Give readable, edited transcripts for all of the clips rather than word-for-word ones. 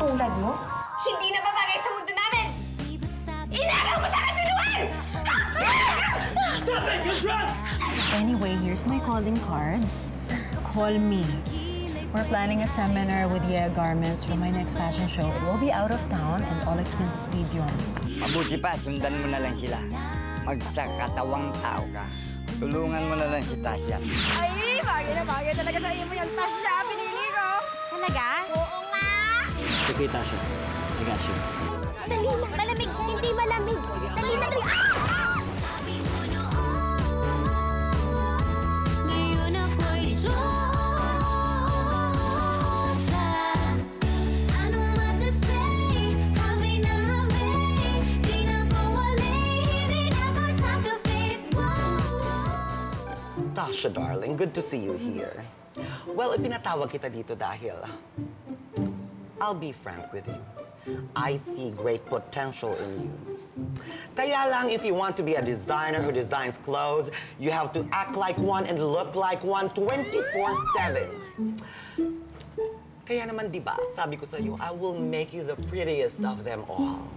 katulad mo? Hindi na babagay sa mundo namin! Inagaw mo sa akin, Piluan! Stop it! You're drunk! Anyway, here's my calling card. Call me. We're planning a seminar with Yea Garments for my next fashion show. It will be out of town and all expenses paid yun. Mabuti pa, sundan mo na lang sila. Magsakatawang tao ka. Tulungan mo na lang si Tasha. Ay, bagay talaga sa iyo mo yung Tasha. Pinili ko. Talaga? Oo nga. Sige, Tasha. I got you. Dali na. Malamig. Hindi malamig. Dali na, dali. Tasha, darling, good to see you here. Well, ipinatawag kita dito dahil I'll be frank with you. I see great potential in you. Kaya lang, if you want to be a designer who designs clothes, you have to act like one and look like one 24/7. Kaya naman, di ba, sabi ko sa'yo, I will make you the prettiest of them all.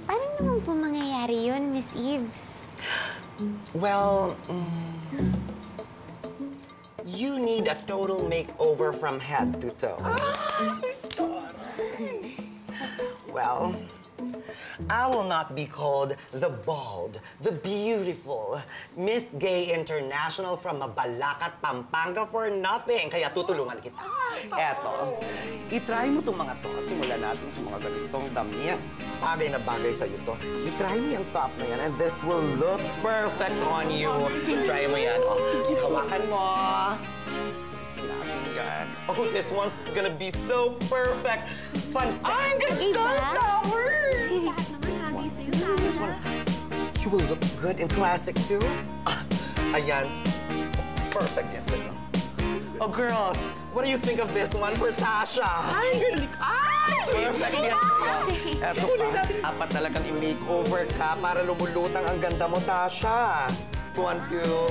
Paano naman po mangyayari yun, Miss Eves? Well, you need a total makeover from head to toe. Well, I will not be called the bald, the beautiful Miss Gay International from Mabalacat, Pampanga for nothing. Kaya tutulungan kita. Eto, itry mo itong mga to. Simulan natin sa mga ganitong damit. Bagay na bagay sa'yo to. Itry mo yung top na yan and this will look perfect on you. Try mo yan. Oh, sige, hawakan mo. Yan. Oh, this one's gonna be so perfect. Fun. I'm gonna flowers. This one, she will look good in classic too. Ayan. Perfect yan sa'yo. Oh, girls, what do you think of this one for Tasha? Ay, galing. Perfect yan. Eto pa, apat talagang i-makeover ka para lumulutang ang ganda mo, Tasha. 1, 2.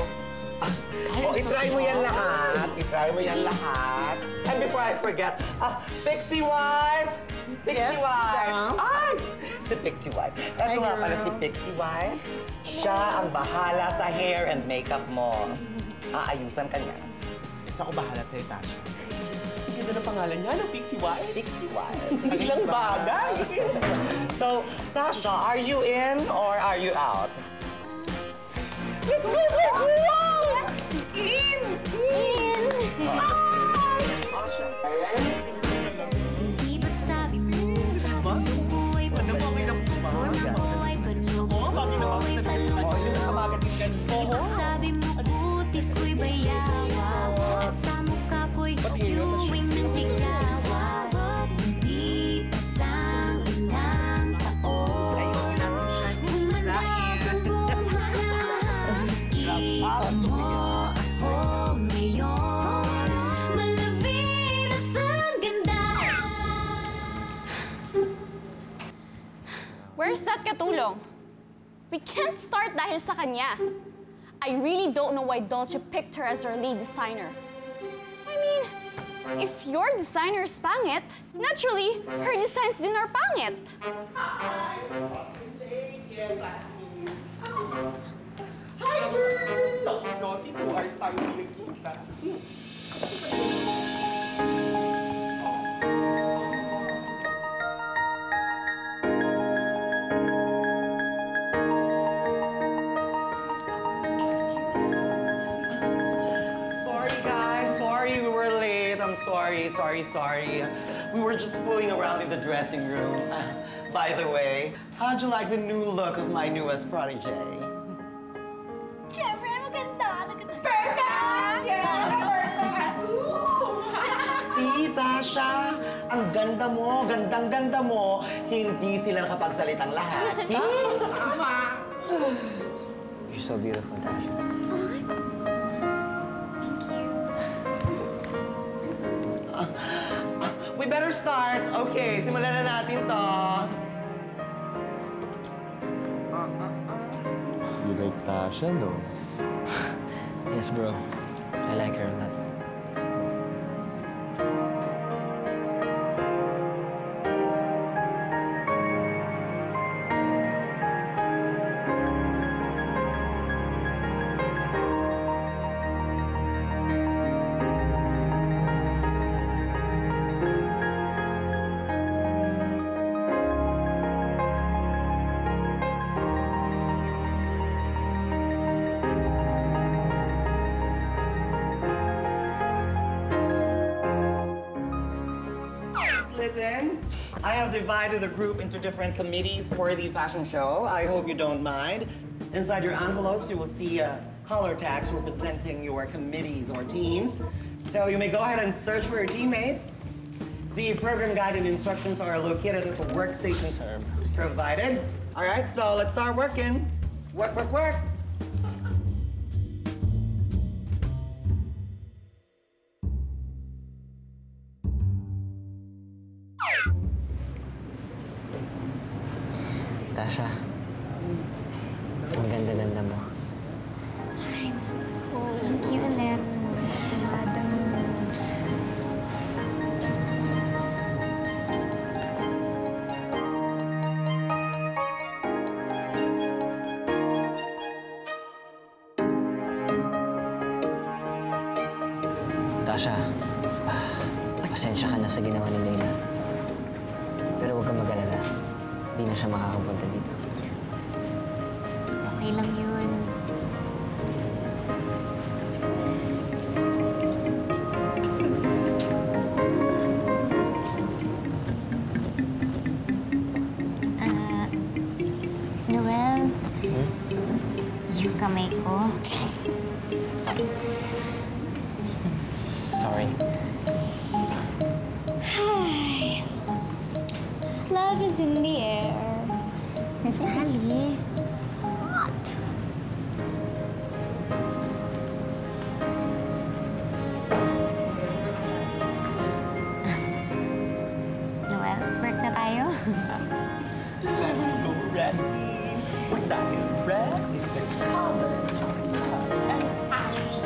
Oh, itry mo yan lahat. Itry mo yan lahat. And before I forget, Pixie White! Pixie White! Ay! Si Pixie White. Ito nga pala si Pixie White. Siya ang bahala sa hair and makeup mo. Aayusan ka niya. Isa ako bahala sa'yo, Tasha. Ganda na pangalan niya, no? Pixie White? Pixie White. Ilang bagay. So, Tasha, are you in or are you out? Let's go! Let's go! In! Di ba't sabi mo, buhay pa Ano ba kayo ng buhay pa Oo, bakit na bakit na Yung sa magazine ka Di ba't sabi mo, putis ko'y bayawa at sa mukha ko'y yuwing ng tigawa. Di pasang ilang taon humanap ang bumalang kita mo ako ngayon malavinas ang ganda. Where's that katulong? We can't start dahil sa kanya. I really don't know why Dolce picked her as our lead designer. I mean, if your designer is pangit, naturally, her designs din are pangit. Hi, girl! No, si 2 hours tayo pinagkita. Sorry, guys. Sorry we were late. I'm sorry. We were just fooling around in the dressing room. By the way, how'd you like the new look of my newest protege? Siyempre, maganda. Perfect! Yeah, See, Tasha? Ang ganda mo, gandang-ganda mo. Hindi sila nakapagsalitang lahat. See? You're so beautiful, Tasha. We better start. Okay, simulan na natin to. You like Tasha, no? Yes, bro. I like her a lot. listen. I have divided the group into different committees for the fashion show. I hope you don't mind. Inside your envelopes, you will see color tags representing your committees or teams. So you may go ahead and search for your teammates. The program guide and instructions are located at the workstations provided. All right, so let's start working. Work, work, work. Tasha, ang ganda-ganda mo. Thank you ulit. Tumada mo. Tasha, pasensya ka na sa ginawa ni Leila. Pero huwag kang mag-alala. Hindi na siya makakapunta dito. Okay lang yun. Noel, yung kamay ko. Sorry. Hi. Love is in the air. Sally. What? Noel, work na tayo? Let's go, Randy. Dahil red is the color of love and passion.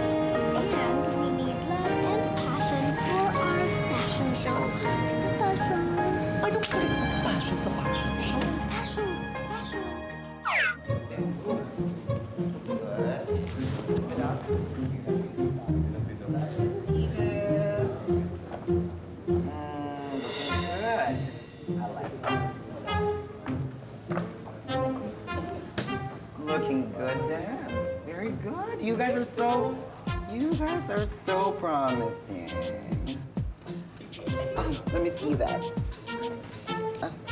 And we need love and passion for our fashion show. Natasha. Ay, don't put passion sa fashion show. Passion. Passion. See this? Looking good. I like that. Looking good, Dan. Very good. You guys are so promising. Oh, let me see that.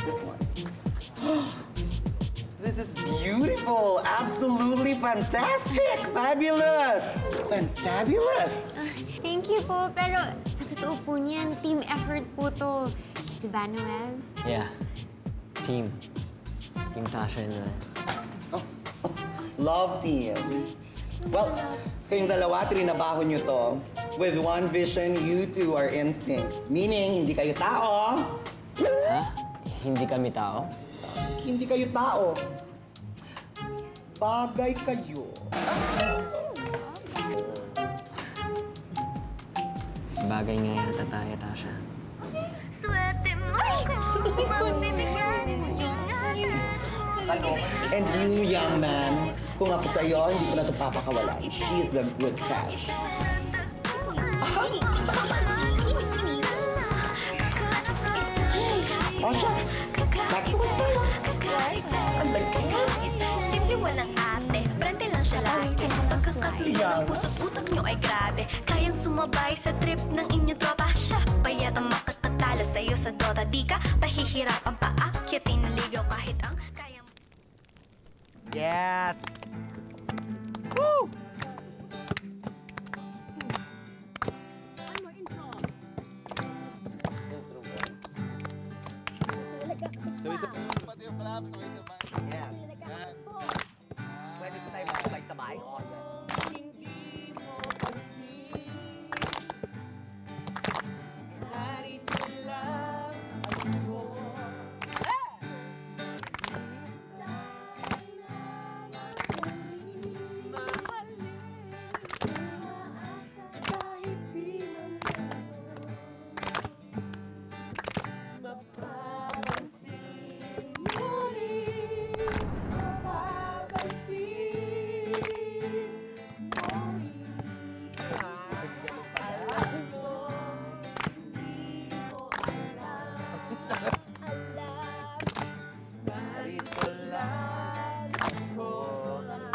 This one. This is beautiful. Absolutely fantastic. Fabulous. Fantabulous. Thank you po, pero sa totoo po niyan, team effort po to. Diba, Noel? Yeah. Team. Team Tasha and Noel. Love team. Well, kayong dalawa, trinabaho nyo to. With one vision, you two are in sync. Meaning, hindi kayo tao. Ha? Hindi kami tao? Hindi kayo tao. Bagay kayo. Bagay nga yata tayo, Tasha. Swerte mo kung magbibigyan. And you, young man, kung ako sa'yo, hindi ko na ito papakawalan. He's a good catch. Oh, siya. Nagtuwag tayo. Ang lagkaya. Simple walang ate, brande lang siya lagi. Pagkakasundo ng puso't utak nyo ay grabe. Kayang sumabay sa trip ng inyong tropa. Siya pa yata makatatala sa'yo sa Dota. Di ka pahihirapan paakyatin ng ligaw kahit ang kaya mo. Yes. Woo! Yes. Pwede po tayo makasabay-sabay? Oh, yes. Hindi mo pansin. Narito lang ako.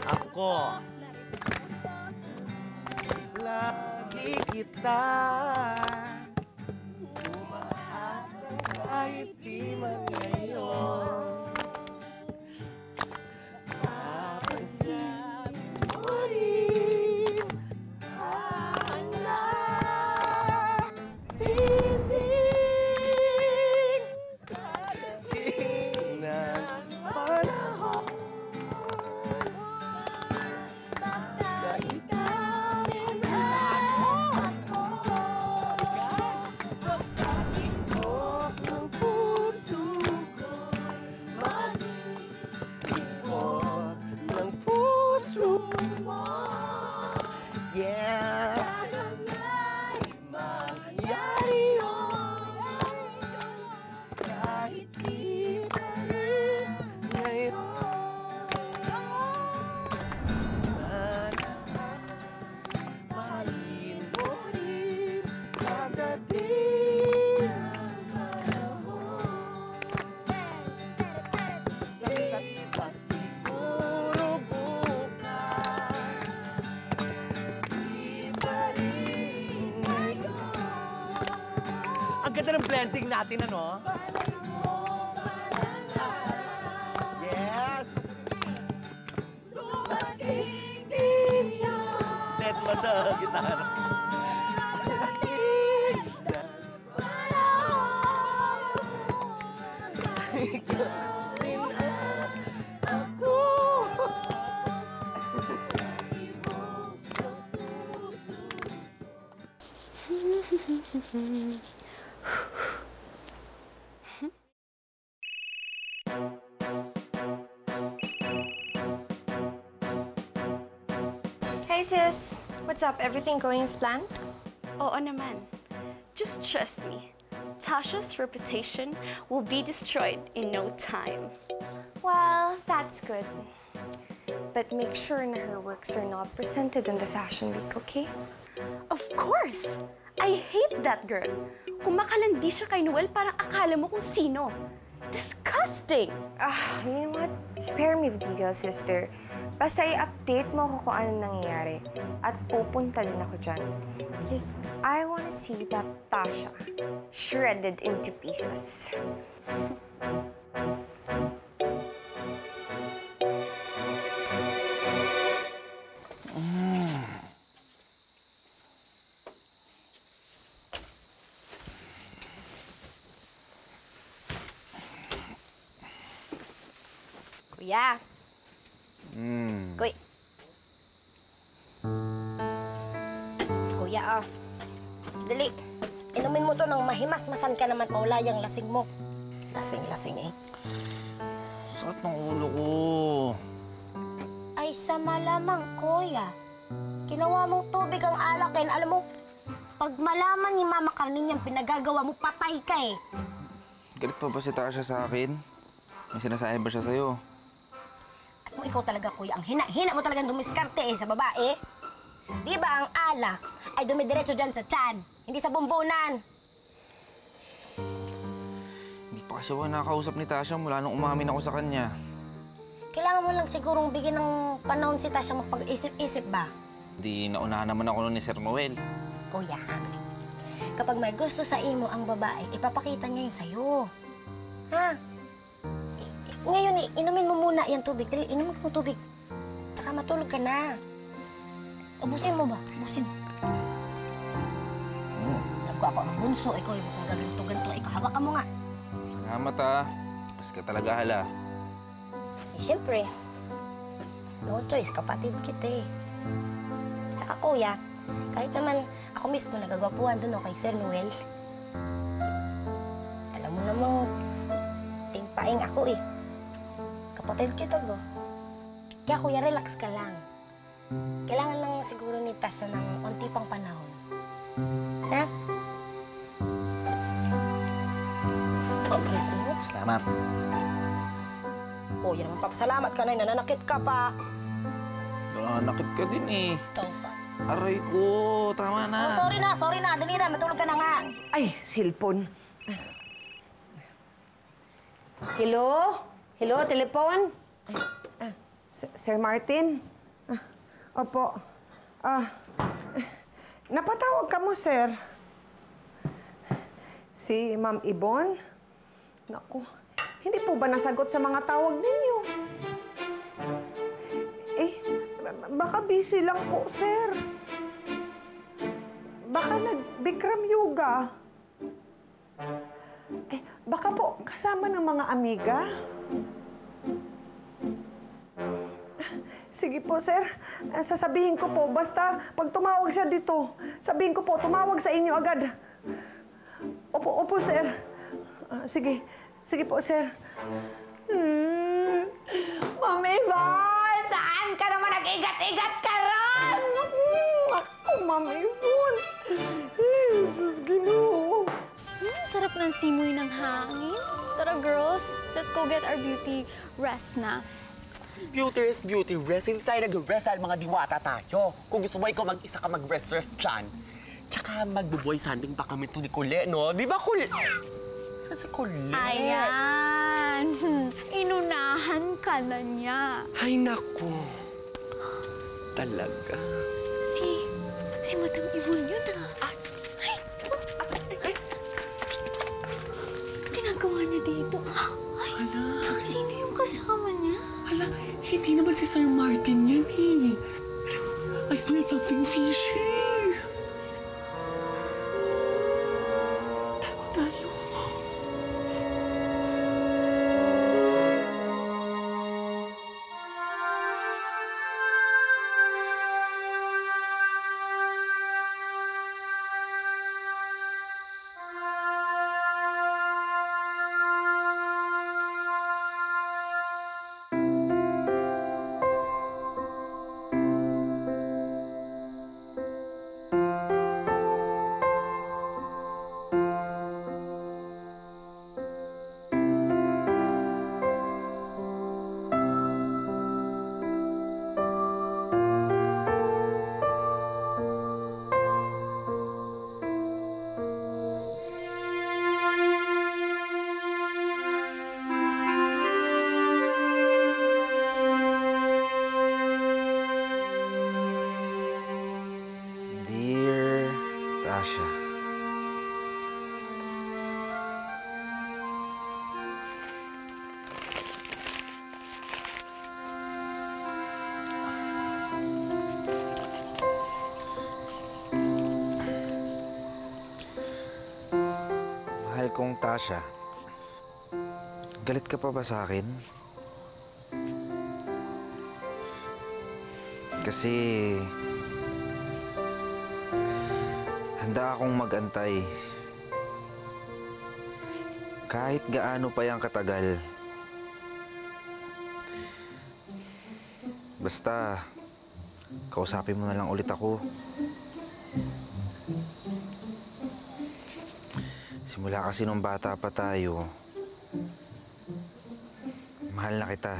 Ako. Lagi kita umaasa kahit natin, ano? Yes! Net mo sa gitara. Hey sis, what's up? Everything going as planned? Oo naman. Just trust me. Tasha's reputation will be destroyed in no time. Well, that's good. But make sure na her works are not presented in the Fashion Week, okay? Of course! I hate that girl. Kumakalandi siya kay Noel, parang akala mo kung sino. Disgusting! You know what? Spare me the details, sister. Basta i-update mo ako kung ano nangyayari. At pupunta din ako dyan. Because I wanna see that Tasha shredded into pieces. Kuya. Kuya, dali. Inumin mo to ng mahimas-masan ka naman mawala yung lasing mo. Lasing-lasing eh. Sakit ng ulo ko. Ay, sa malamang, kuya. Ginawa mong tubig ang alakin. Alam mo, pag malaman ni Mama Carmen yung pinagagawa mo, patay ka eh. Galit pa ba si Tasha sa akin? May sinasabi ba siya sa'yo? At mo ikaw talaga, kuya, ang hina mo talagang dumiskarte eh sa babae. Di ba ang alak ay dumidiretso dyan sa tiyan, hindi sa bumbunan? Hindi pa kasi ako nakakausap ni Tasha mula nung umamin ako sa kanya. Kailangan mo lang sigurong bigyan ng panahon si Tasha magpag-isip-isip ba? Di naunahan naman ako nun ni Sir Noel. Kuya, kapag may gusto sa imo ang babae, ipapakita niya yun sa'yo. Ha? Ngayon, inumin mo muna yung tubig. Dali, inumin mo tubig. Tsaka matulog ka na. Ubusin mo ba? Ubusin. Alam ko ako ang bunso. Ikaw yung kung gaganto-ganto. Ikaw, hawakan mo nga. Salamat ah. Pas ka talaga hala. Eh, siyempre. No choice, kapatid kita eh. Tsaka kuya, kahit naman ako mismo nagagwapuhan doon kay Sir Noel. Alam mo namang tingpaing ako eh. Kapatid kita ba? Kaya kuya, relax ka lang. Kailangan lang siguro ni Tasha ng onti pang panahon. Ha? Okay po. Salamat. Kuya naman, papasalamat ka na. Nananakit ka pa. Nananakit ka din eh. Ikaw pa. Aray ko, tama na. Oh, sorry na. Dali na, matulog ka na nga. Ay, cellphone. Hello? Hello, telepon? Sir Martin? Opo. Napatawag ka mo, sir. Si Ma'am Ibon? Naku, hindi po ba nasagot sa mga tawag ninyo? Eh, baka busy lang po, sir. Baka nag-Bikram yoga. Eh, baka po kasama ng mga amiga? Sige po, sir. Sasabihin ko po. Basta, pag tumawag siya dito, sabihin ko po, tumawag sa inyo agad. Opo, sir. Sige. Sige po, sir. Ma'am Yvonne, saan ka naman nag-igat-igat ka ron? Ako, Ma'am Yvonne. Jesus, Ginoo. Sarap ng simoy ng hangin. Tara, girls. Let's go get our beauty rest na. Beauty rest. Hindi tayo nag-rest dahil mga diwata tayo. Kung gusto mo ikaw mag-isa ka mag-rest dyan. Tsaka magbuboy sanding pa kami to ni Colette, no? Di ba, Colette? Saan si Colette? Ayan. Inunahan ka na niya. Ay, naku. Talaga. Si Madam Yvonne yun, ah. naman si Sir Martin yan eh. I smell something fishy. Tago tayo. Dear Tasha. Mahal kong Tasha. Galit ka pa ba sa akin? Kasi handa akong mag-antay. Kahit gaano pa yang katagal. Basta, kausapin mo na lang ulit ako. Simula kasi nung bata pa tayo, mahal na kita.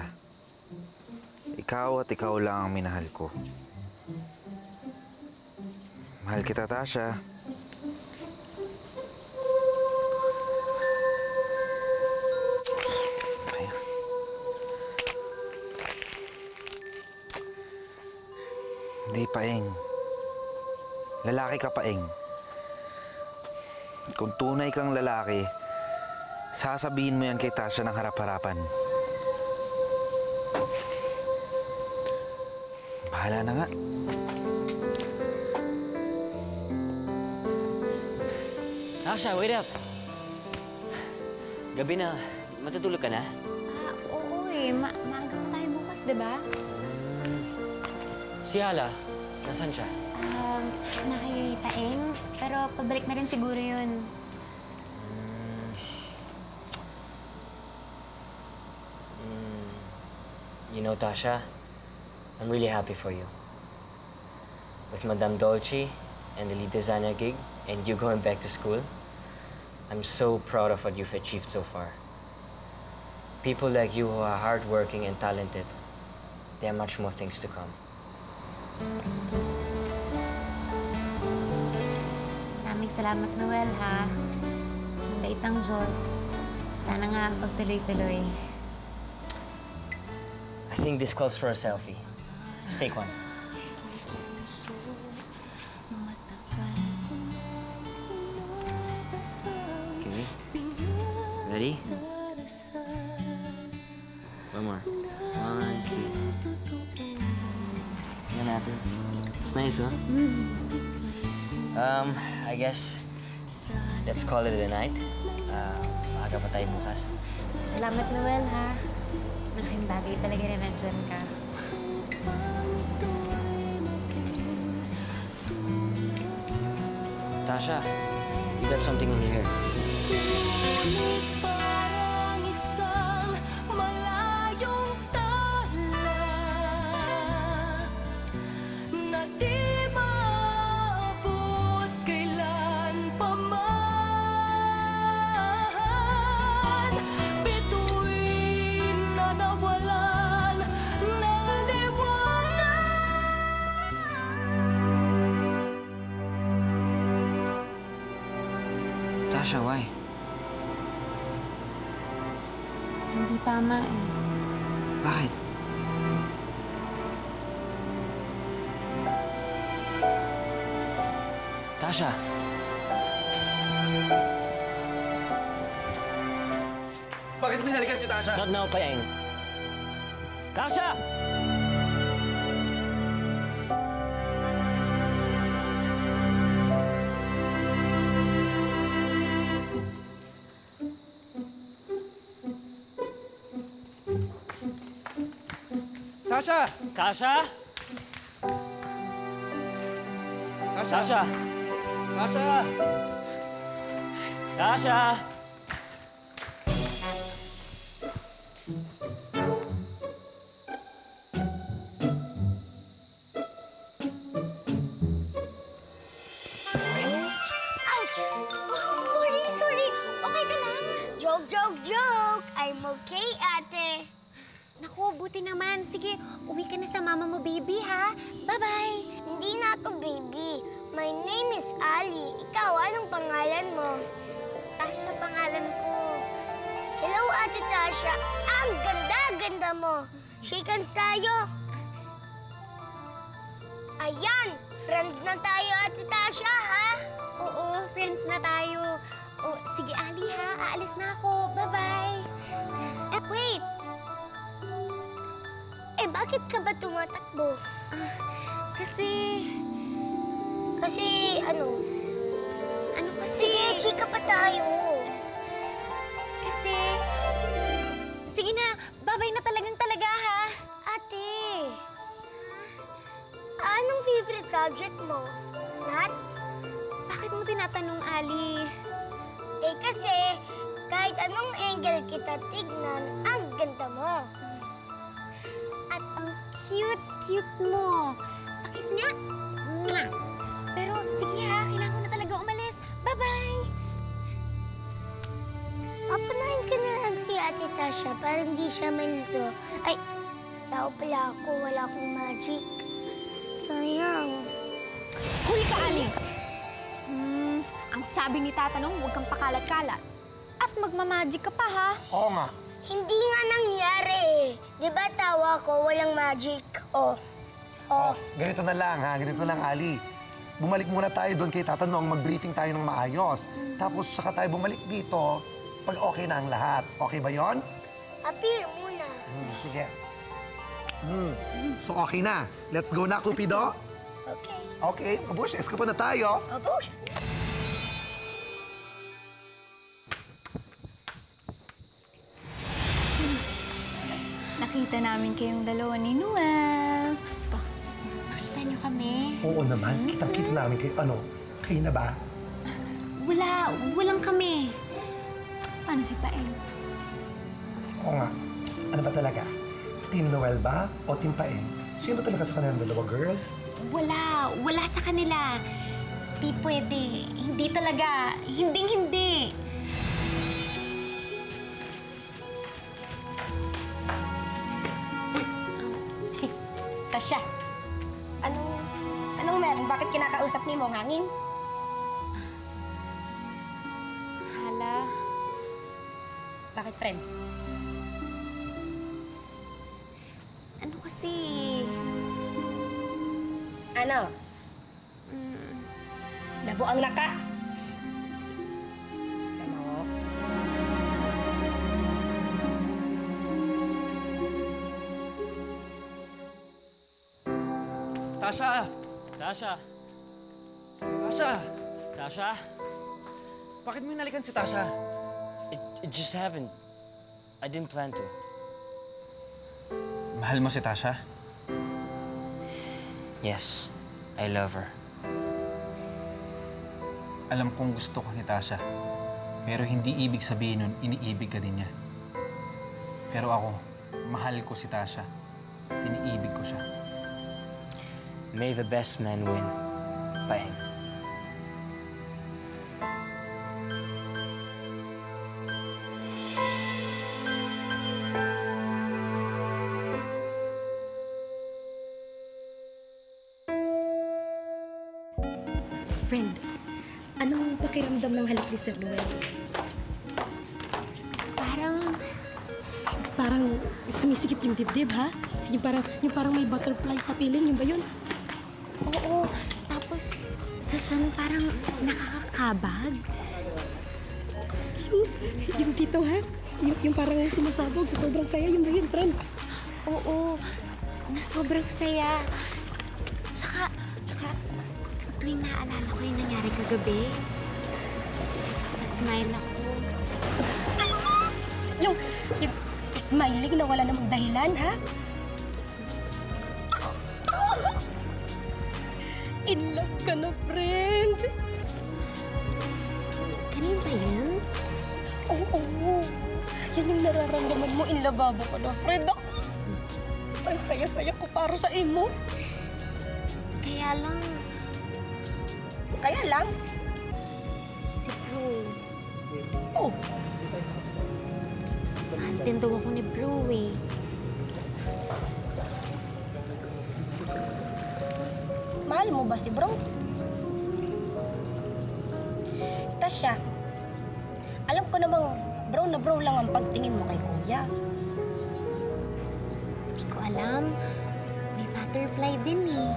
Ikaw at ikaw lang ang minahal ko. Mahal kita, Tasha. Hindi, Paeng. Lalaki ka, Paeng. Kung tunay kang lalaki, sasabihin mo yan kay Tasha ng harap-harapan. Bahala na nga. Tasha, wait up! Gabi na. Matutulog ka na? Oo eh. Maaga pa tayo bukas, di ba? Si Hala, nasaan siya? Nakitaing. Pero pabalik na rin siguro yun. You know, Tasha, I'm really happy for you. With Madame Dolce and the lead designer gig, and you going back to school, I'm so proud of what you've achieved so far. People like you who are hardworking and talented, there are much more things to come. Maraming salamat, Noel, ha? Ang bait ng Diyos. Sana nga magtuloy-tuloy. I think this calls for a selfie. Let's take one. Okay. Ready? One more. 1, 2. Tingnan natin. It's nice, huh? I guess let's call it a night. Maaga pa tayo bukas. Salamat, Noel, ha? Malaking bagay talaga na nandyan ka. Tasha, you got something in your hair. Parang isang malayong tala na di maabot kailan pa man. Bituin na nawalan ng liwanag. Tasha, why? Hindi tama eh. Bakit? Tasha! Bakit binalikan si Tasha? Not now, Paeng. Tasha! Tasha! Tasha? Tasha? Tasha! Tasha? Ouch! Oh, sorry. Okay ka lang? Joke. I'm okay, ate. Naku, buti naman. Sige, uwi ka na sa mama mo, baby, ha? Bye-bye. Hindi na ako baby. My name is Ali. Ikaw, anong pangalan mo? Tasha pangalan ko. Hello, Ate Tasha. Ang ganda-ganda mo. Shake hands tayo. Ayan, friends na tayo, Ate Tasha, ha? Oo, friends na tayo. Oh, sige, Ali, ha? Aalis na ako. Bye-bye. Wait. Bakit ka ba tumatakbo? Kasi ano? Ano kasi? Sige, chika pa tayo. Kasi... Sige na, babay na talaga, ha? Ate, anong favorite subject mo? Math? Bakit mo tinatanong, Ali? Kasi kahit anong angle kita tignan, ang ganda mo. At ang cute mo. Pakis nga. Mwah! Pero sige ha, kailangan ko na talaga umalis. Bye-bye! Papunahin ka na lang si Ate Tasha para hindi siya manito. Ay, tao pala ako. Wala akong magic. Sayang. Huli ka, Ali! Ang sabi ni Tatanong, huwag kang pakalat-kalat. At magmamagic ka pa, ha? Oo nga. Hindi nga nangyari eh. Di ba tawa ko, walang magic? Oh. Ganito na lang, ha? Ganito lang, Ali. Bumalik muna tayo doon kay Tatanong, mag-briefing tayo ng maayos. Tapos, saka tayo bumalik dito pag okay na ang lahat. Okay ba yon? Appear muna. Sige. So, okay na. Let's go na, Cupido. Okay. Okay, Babush, eskapo na tayo. Babush! Nakita namin kayong dalawa ni Noel. Nakita niyo kami? Oo naman, kitang-kita namin kayo. Ano, kayo na ba? Walang kami. Paano si Paeng? Oo nga. Ano ba talaga? Team Noel ba o Team Paeng? Sino ba talaga sa kanilang dalawa, girl? Wala sa kanila. Di pwede. Hindi talaga. Hinding-hindi. Tasha, anong meron? Bakit kinakausap ni mo ang hangin? Hala. Bakit, friend? Ano kasi? Ano? Nabuang na ka. Tasha! Tasha? Tasha! Tasha? Bakit mo inalikan si Tasha? It just happened. I didn't plan to. Mahal mo si Tasha? Yes, I love her. Alam kong gusto ko ni Tasha. Pero hindi ibig sabihin nun, iniibig ka din niya. Pero ako, mahal ko si Tasha. Iniibig ko siya. May the best man win, Paeng. Friend, anong pakiramdam ng halik ni Sir Noel? Parang sumisikip yung dibdib, ha? Yung parang may butterfly sa piling, yung ba yun? Oo. Tapos, sa tiyan parang nakakakabag. Yung dito, ha? Yung parang sumasabog sa sobrang saya, yung ba yun, friend? Oo. Na sobrang saya. Tsaka, pag tuwing naaalala ko yung nangyari kagabi, smile ako. Yung smiling na wala namang dahilan, ha? In love ka na, friend. Kanina ba yan? Oo. Yan yung nararamdaman mo. In lababo ka na, friend. Ako, ang saya-saya ko para sa imo. Kaya lang, Kaya lang. si Bro, Oh, mahal din daw ako ni Bro eh. mahal mo ba si bro? Tasha, alam ko namang bro na bro lang ang pagtingin mo kay kuya. Hindi ko alam. May butterfly din eh.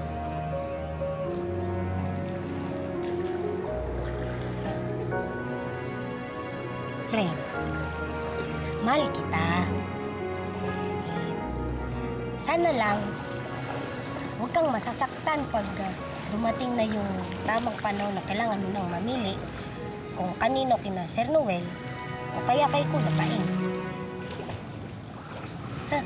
Friend, mahal kita. Sana lang, huwag kang masasaktan pag dumating na yung tamang panahon na kailangan mo nang mamili kung kanino kina Sir Noel o kaya kay Kuya Paing. Ha?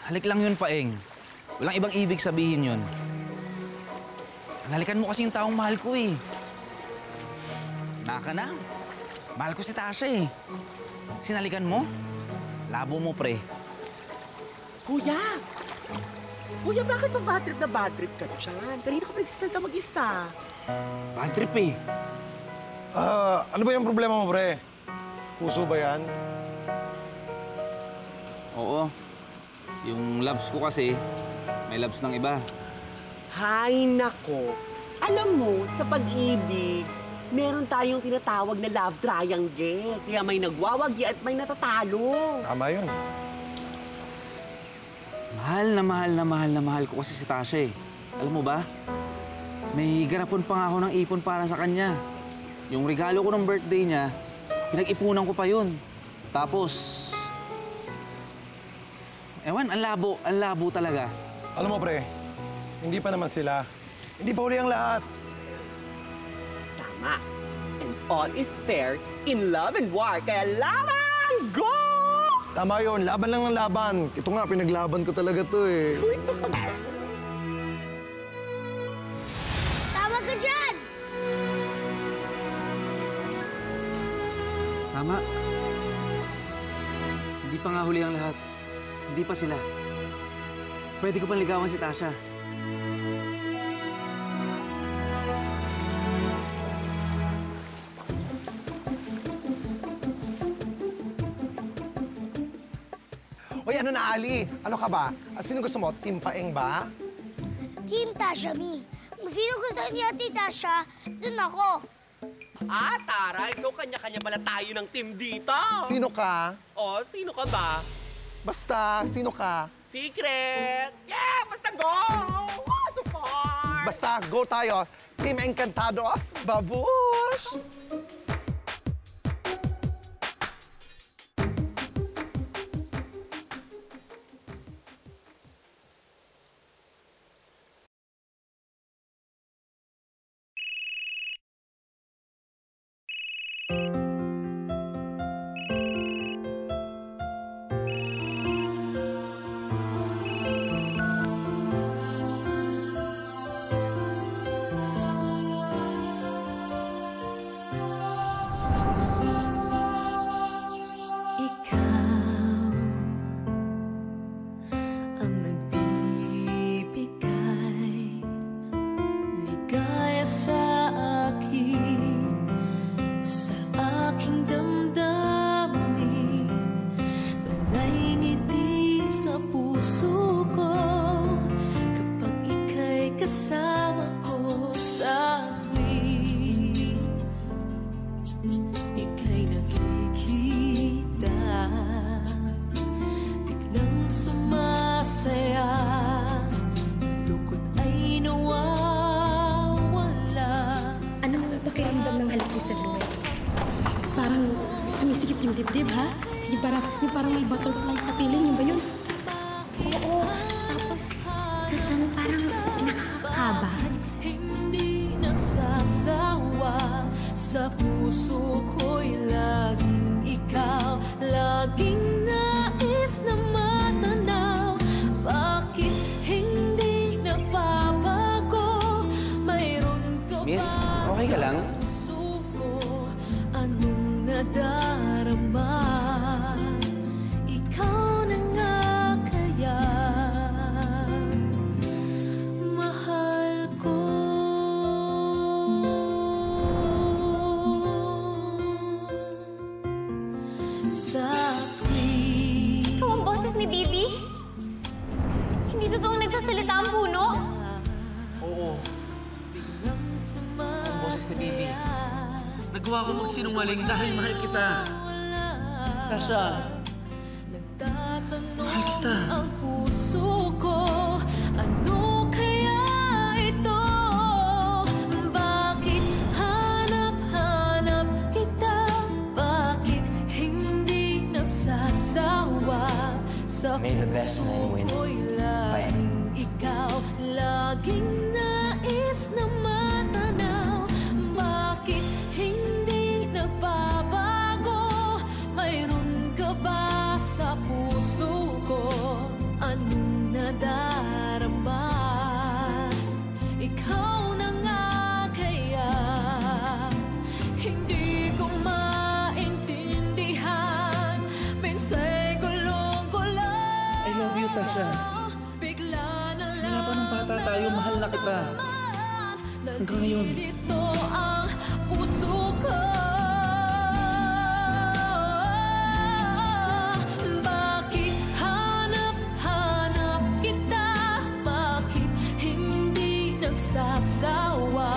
Halik lang yun, Paeng. Walang ibang ibig sabihin yun. Halikan mo kasi yung taong mahal ko eh. Naka na. Mahal ko si Tasha eh. Sinalikan mo? Labo mo, pre. Kuya! Kuya, bakit ba bad trip ka dyan? Kanina ka pa nagsisalita mag-isa. Bad trip eh. Ano ba yung problema mo, pre? Puso ba yan? Oo. Yung loves ko kasi, may loves ng iba. Hay nako. Alam mo, sa pag-ibig, meron tayong tinatawag na love triangle. Kaya may nagwawagi at may natatalo. Tama yun. Mahal na mahal na mahal na mahal ko kasi si Tasha eh. Alam mo ba? May garapon pa nga ako ng ipon para sa kanya. Yung regalo ko ng birthday niya, pinag-ipunan ko pa yun. Tapos, ewan, ang labo talaga. Alam mo, pre, hindi pa naman sila. Hindi pa uli ang lahat. Tama. And all is fair in love and war. Kaya laban! Go! Tama yun, laban lang ng laban. Ito nga, pinaglaban ko talaga to eh. Tawag ka dyan! Tama. Hindi pa nga huli ang lahat. Hindi pa sila. Pwede ko pang ligawan si Tasha. Hoy, ano na, Ali? Ano ka ba? Sino gusto mo? Team Paeng ba? Team Tasha Me. Kung sino gusto niya Ate Tasha, dun ako. Ah, taray. So, kanya-kanya pala tayo ng team dito. Sino ka? Oh, sino ka ba? Basta, sino ka? Secret! Yeah! Basta go! Support! Basta, go tayo. Team Encantados, babush! Sumisikip yung dibdib, ha? Yung parang may butterfly sa piling, yun ba yun? Oo. Tapos, sa tiyan parang pinakakakaba. Hindi nagsasawa Sa puso ko'y laging ikaw, laging nais na matanaw. Bakit hindi nagbabago? Mayroon ka ba? Miss, okay ka lang? Puso ko, anong nadarama? Ikaw na nga kaya mahal ko. Sa tuwing Ikaw ang boses ni Bibi? Hindi totoong nagsasalita ang puno? Oo. Ang boses ni Bibi. Nagawa ko magsinungaling dahil mahal kita. Tasha. Mahal kita. ang puso ko, ano kaya ito? Bakit hanap-hanap kita? Bakit hindi nagsasawa? Sa May the best man win. ko'y Bye. laging ikaw, laging nais na matanaw. Bakit hindi nagbabago? Mayroon ka ba sa puso ko? Anong nadarama? Ikaw na nga kaya hindi ko maintindihan. Minsa'y gulong-gulang. I love you, Tasha. Bigla na Simula pa nung bata tayo, mahal na kita. Hanggang ngayon. dito ang puso ko. Bakit hanap-hanap kita? Bakit hindi nagsasawa?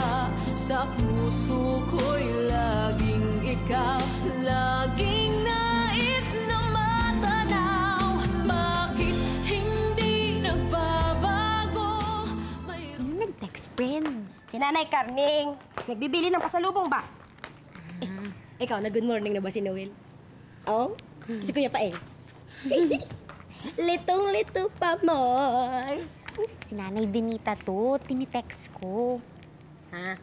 Sa puso ko'y laging ikaw, laging nais na matanaw. Bakit hindi nagbabago? Sino nag-text, friend? Si Nanay Carning. Nagbibili ng pasalubong ba? Ikaw, na-good morning na ba si Noel? Oh? Si Kuya Paeng. Litong-lito pa mo. Si Nanay Benita to. Tinitext ko. Ha?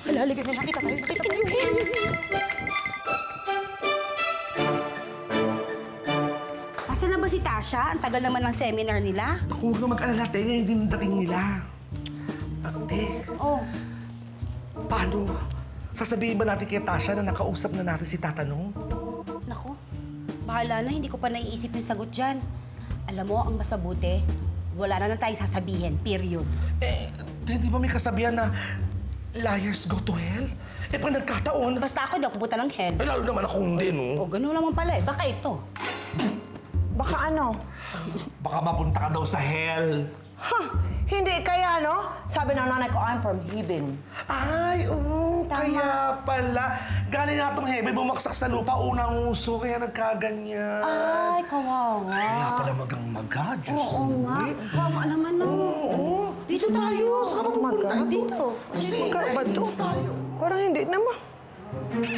Hala, halika na. Nakita tayo. Nakita tayo. Asan na ba si Tasha? Ang tagal naman ng seminar nila. Naku, huwag ka mag-alala, te. Ngayon din ang dating nila. Te, Oh. paano? Sasabihin ba natin kay Tasha na nakausap na natin si Tatanong? Naku, bahala na. Hindi ko pa naiisip yung sagot dyan. Alam mo, ang masabuti, wala na tayong sasabihin. Period. Te, di ba may kasabihan na liars go to hell? Eh, pag nagkataon... Basta ako daw pupunta ng hell. Eh, lalo naman ako hindi, no? O, ganun naman pala eh. Baka ito. Baka ano? Baka mapunta ka daw sa hell. Ha! Hindi kaya, no? Sabi ng nanay ko, I'm from heaven. Ay, oo. Tama. Kaya pala. Galing nga itong hebe, bumagsak sa lupa, unang uso, kaya nagkaganyan. Ay, kawawa. Kaya pala magang-maga, Diyos. Oo nga. Kawawa naman na. Oo. Dito tayo. Saka pa pupunta tayo dito. Kasi magkaiba to. Parang hindi naman.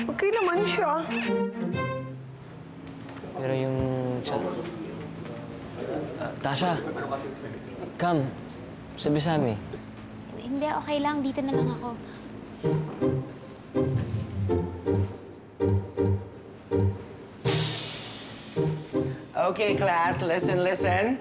Okay naman siya. Pero yung... Tasha, come. Sabi sa amin. Hindi, okay lang. Dito na lang ako. Okay, class, listen.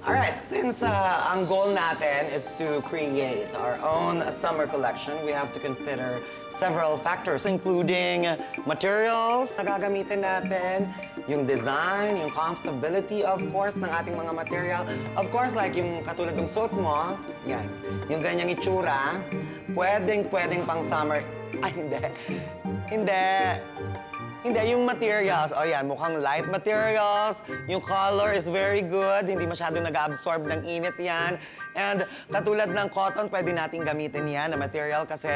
All right, since ang goal natin is to create our own summer collection, we have to consider several factors, including materials na gagamitin natin, yung design, yung comfortability, of course, ng ating mga material. Of course, like yung katulad ng suot mo, yan, yung ganyang itsura, pwedeng pang summer. Ay, Hindi, yung materials. O yan, mukhang light materials. Yung color is very good. Hindi masyadong nag-absorb ng init yan. And katulad ng cotton, pwede nating gamitin yan na material kasi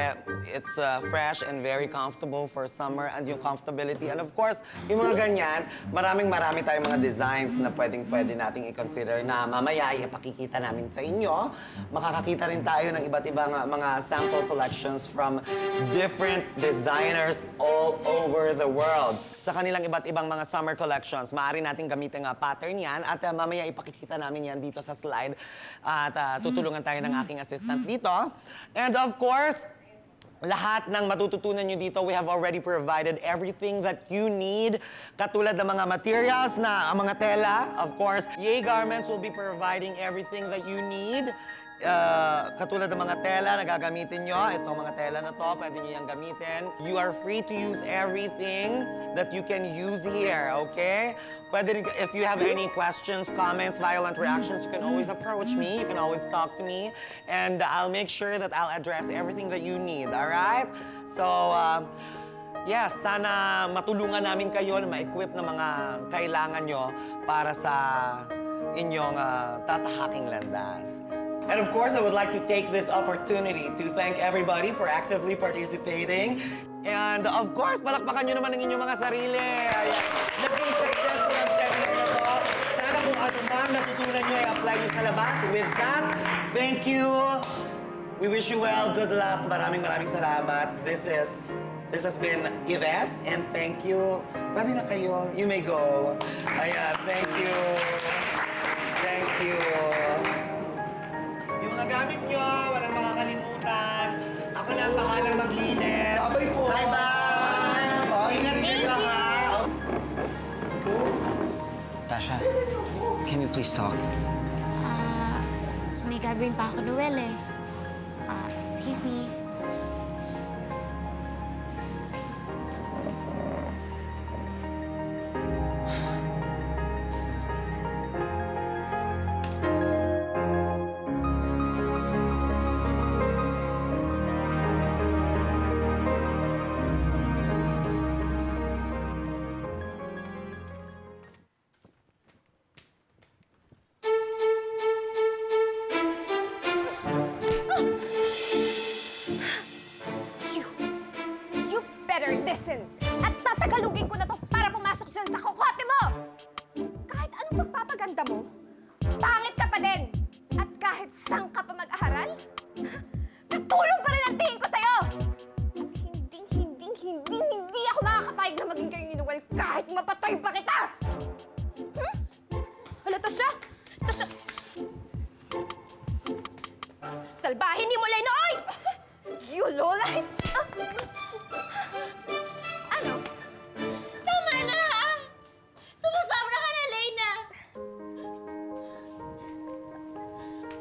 it's fresh and very comfortable for summer and yung comfortability. And of course, yung mga ganyan, marami tayong mga designs na pwede nating i-consider na mamaya ipakikita namin sa inyo. Makakakita rin tayo ng iba't ibang mga sample collections from different designers all over the world. Sa kanilang iba't ibang mga summer collections, maaari natin gamitin ang pattern yan at mamaya ipakikita namin yan dito sa slide at tutulungan tayo ng aking assistant dito. And of course, lahat ng matututunan nyo dito, we have already provided everything that you need. Katulad ng mga materials na mga tela, of course, Yay Garments will be providing everything that you need. Katulad ng mga tela na gagamitin nyo, itong mga tela na to, pwede nyo yung gamitin. You are free to use everything that you can use here, okay? Pwede, if you have any questions, comments, violent reactions, you can always approach me, you can always talk to me, and I'll make sure that I'll address everything that you need, all right? So, yes, sana matulungan namin kayo na ma-equip ng mga kailangan nyo para sa inyong tatahaking landas. And of course, I would like to take this opportunity to thank everybody for actively participating. And of course, palakpakan nyo naman ang inyong mga sarili. Ayan. Naging successful ang seminar na to. Sana kung ano man natutunan nyo ay apply nyo sa labas. With that, thank you. We wish you well. Good luck. Maraming salamat. This has been Yves, and thank you. Pwede na kayo. You may go. Ayan, thank you. Thank you. Yung mga gamit nyo, walang makakalimutan. Ako na ang bahalang maglinis. Bye-bye! Ingat kayo, ha? Let's go. Tasha, can we please talk? May gagawin pa ako, Noel, eh. Excuse me. Listen! At tatagalugin ko na to para pumasok dyan sa kokote mo! Kahit anong pagpapaganda mo, pangit ka pa din! At kahit saan ka pa mag-aral, katulong pa rin ang tingin ko sa'yo! At hindi ako makakapayag na maging kayo ni Noel kahit mapatay pa kita! Hala, Tasha! Tasha! Salbahin ni mo, Lena! Oy! You lowlife! Ano? Tama na, ha? Sumusobra ka na, Lena!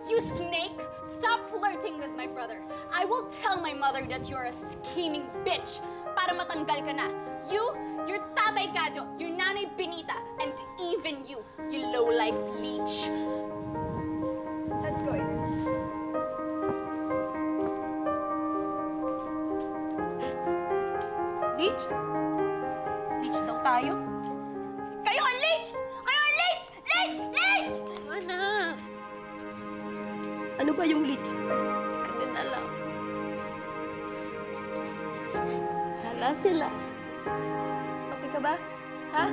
You snake! Stop flirting with my brother. I will tell my mother that you're a scheming bitch para matanggal ka na. You, your tatay Gadyo, your nanay Benita, and even you, you low-life leech. Let's go, Ines. Leech? Leech daw tayo? Kayo ang leech! Kayo ang leech! Leech! Leech! Anak! Ano ba yung leech? Hindi ko din alam. Hala sila. Okay ka ba? Ha?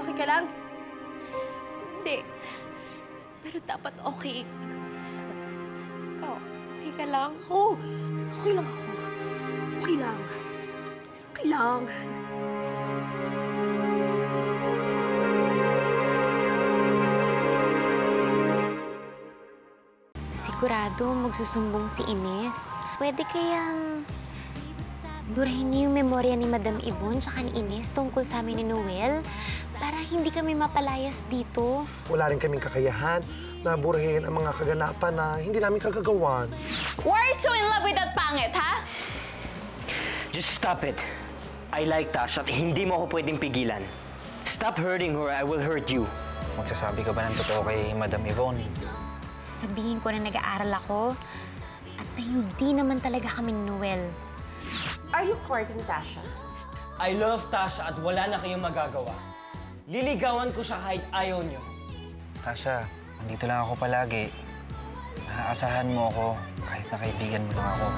Okay ka lang? Hindi. Pero dapat okay. Ikaw, okay ka lang? Oo, okay lang ako. Okay lang. Okay lang. Sigurado magsusumbong si Ines. Pwede kayang burahin niyo yung memorya ni Madam Yvonne tsaka ni Ines tungkol sa amin ni Noel para hindi kami mapalayas dito. Wala rin kaming kakayahan na burahin ang mga kaganapan na hindi namin kagagawan. Why are you so in love with that pangit, ha? Just stop it. I like Tasha at hindi mo ako pwedeng pigilan. Stop hurting her, I will hurt you. Magsasabi ka ba ng totoo kay Madam Yvonne? Sabihin ko na nag-aaral ako at na hindi naman talaga kami ni Noel. Are you courting Tasha? I love Tasha at wala na kayong magagawa. Liligawan ko siya kahit ayaw niyo. Tasha, nandito lang ako palagi. Sana asahan mo ako kahit na kaibigan mo lang ako.